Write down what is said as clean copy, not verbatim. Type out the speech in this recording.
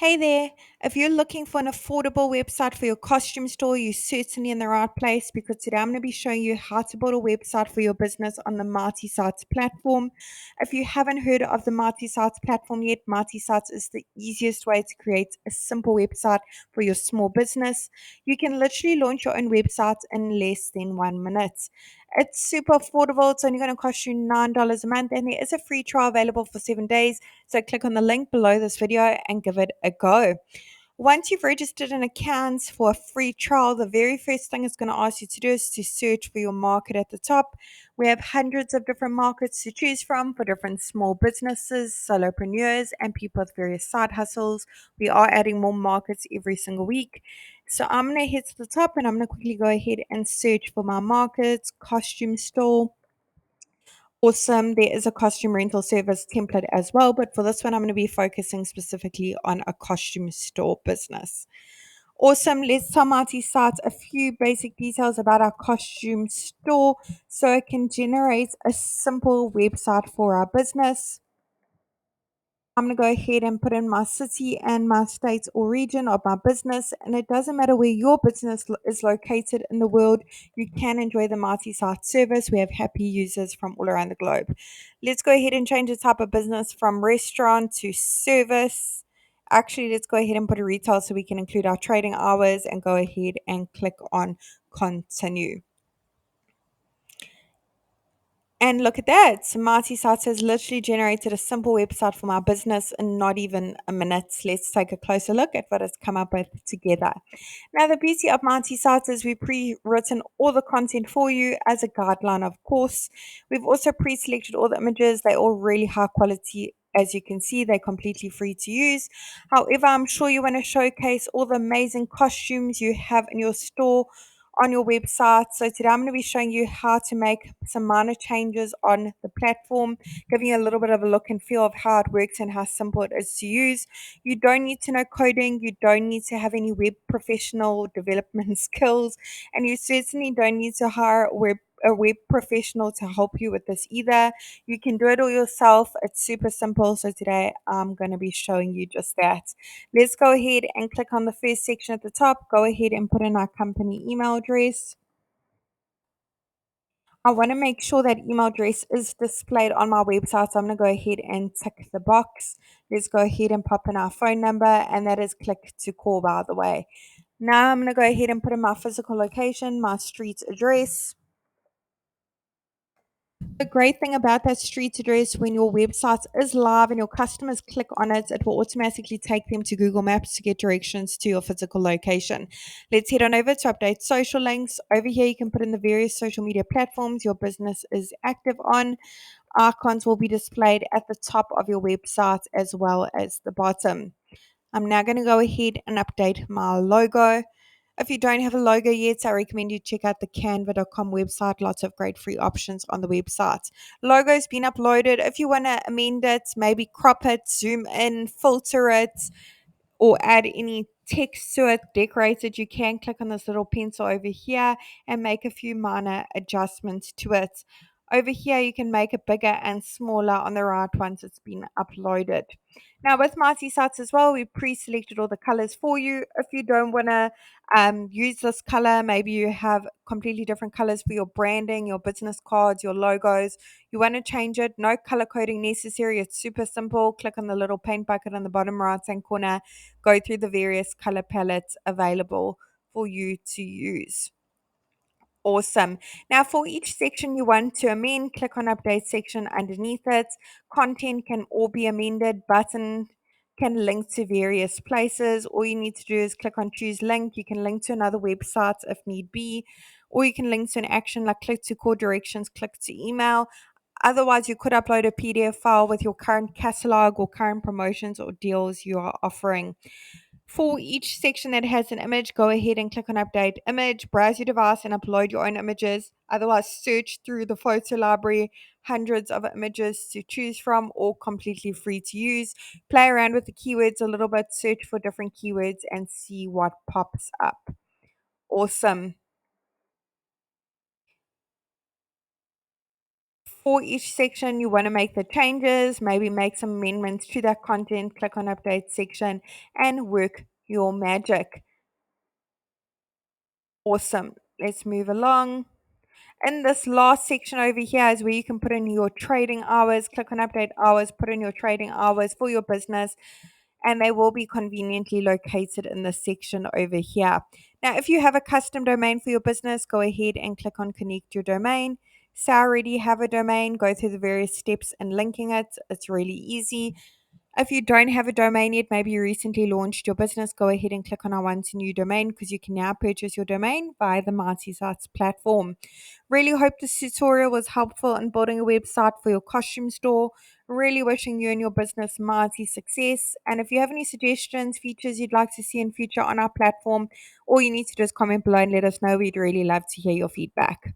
Hey there, if you're looking for an affordable website for your costume store, you're certainly in the right place because today I'm going to be showing you how to build a website for your business on the Mighty Sites platform. If you haven't heard of the Mighty Sites platform yet, Mighty Sites is the easiest way to create a simple website for your small business. You can literally launch your own website in less than 1 minute. It's super affordable. It's only going to cost you $9 a month, and there is a free trial available for 7 days. So click on the link below this video and give it a go. Once you've registered an account for a free trial, the very first thing it's going to ask you to do is to search for your market at the top. We have hundreds of different markets to choose from for different small businesses, solopreneurs, and people with various side hustles. We are adding more markets every single week. So I'm going to head to the top and I'm going to quickly go ahead and search for my markets, costume store. Awesome. There is a costume rental service template as well, but for this one, I'm going to be focusing specifically on a costume store business. Awesome. Let's tell Mighty Sites a few basic details about our costume store so it can generate a simple website for our business. I'm going to go ahead and put in my city and my state or region of my business. And it doesn't matter where your business is located in the world, you can enjoy the Mighty Site service. We have happy users from all around the globe. Let's go ahead and change the type of business from restaurant to service. Actually, let's go ahead and put a retail so we can include our trading hours and go ahead and click on continue. And look at that. Smarty Sites has literally generated a simple website for my business in not even a minute. Let's take a closer look at what it's come up with together. Now, the beauty of Mighty Sites is we've pre-written all the content for you as a guideline, of course. We've also pre-selected all the images. They're all really high quality. As you can see, they're completely free to use. However, I'm sure you want to showcase all the amazing costumes you have in your store on your website. So today I'm going to be showing you how to make some minor changes on the platform, giving you a little bit of a look and feel of how it works and how simple it is to use. You don't need to know coding, you don't need to have any web professional development skills, and you certainly don't need to hire a web professional to help you with this either. You can do it all yourself. It's super simple. So today I'm going to be showing you just that. Let's go ahead and click on the first section at the top. Go ahead and put in our company email address. I want to make sure that email address is displayed on my website. So I'm going to go ahead and tick the box. Let's go ahead and pop in our phone number, and that is click to call, by the way. Now I'm going to go ahead and put in my physical location, my street address. The great thing about that street address, when your website is live and your customers click on it, it will automatically take them to Google Maps to get directions to your physical location. Let's head on over to update social links. Over here, you can put in the various social media platforms your business is active on. Icons will be displayed at the top of your website as well as the bottom. I'm now going to go ahead and update my logo. If you don't have a logo yet, I recommend you check out the canva.com website. Lots of great free options on the website. Logo's been uploaded. If you want to amend it, maybe crop it, zoom in, filter it, or add any text to it, decorate it, you can click on this little pencil over here and make a few minor adjustments to it. Over here, you can make it bigger and smaller on the right once it's been uploaded. Now, with Mighty Sites as well, we pre-selected all the colors for you. If you don't want to use this color, maybe you have completely different colors for your branding, your business cards, your logos. You want to change it, no color coding necessary. It's super simple. Click on the little paint bucket on the bottom right hand corner, go through the various color palettes available for you to use. Awesome. Now, for each section you want to amend, click on update section underneath it. Content can all be amended. Button can link to various places. All you need to do is click on choose link. You can link to another website if need be, or you can link to an action like click to core directions, click to email. Otherwise, you could upload a PDF file with your current catalog or current promotions or deals you are offering. For each section that has an image, go ahead and click on update image, browse your device and upload your own images. Otherwise, search through the photo library, hundreds of images to choose from, all completely free to use. Play around with the keywords a little bit, search for different keywords and see what pops up. Awesome. For each section, you want to make the changes, maybe make some amendments to that content, click on update section and work your magic. Awesome. Let's move along. In this last section over here is where you can put in your trading hours. Click on update hours, put in your trading hours for your business, and they will be conveniently located in this section over here. Now, if you have a custom domain for your business, go ahead and click on connect your domain. Say I already have a domain, go through the various steps in linking it. It's really easy. If you don't have a domain yet, maybe you recently launched your business, go ahead and click on I want a new domain because you can now purchase your domain via the Mighty Sites platform. Really hope this tutorial was helpful in building a website for your costume store. Really wishing you and your business mighty success. And if you have any suggestions, features you'd like to see in future on our platform, all you need to do is comment below and let us know. We'd really love to hear your feedback.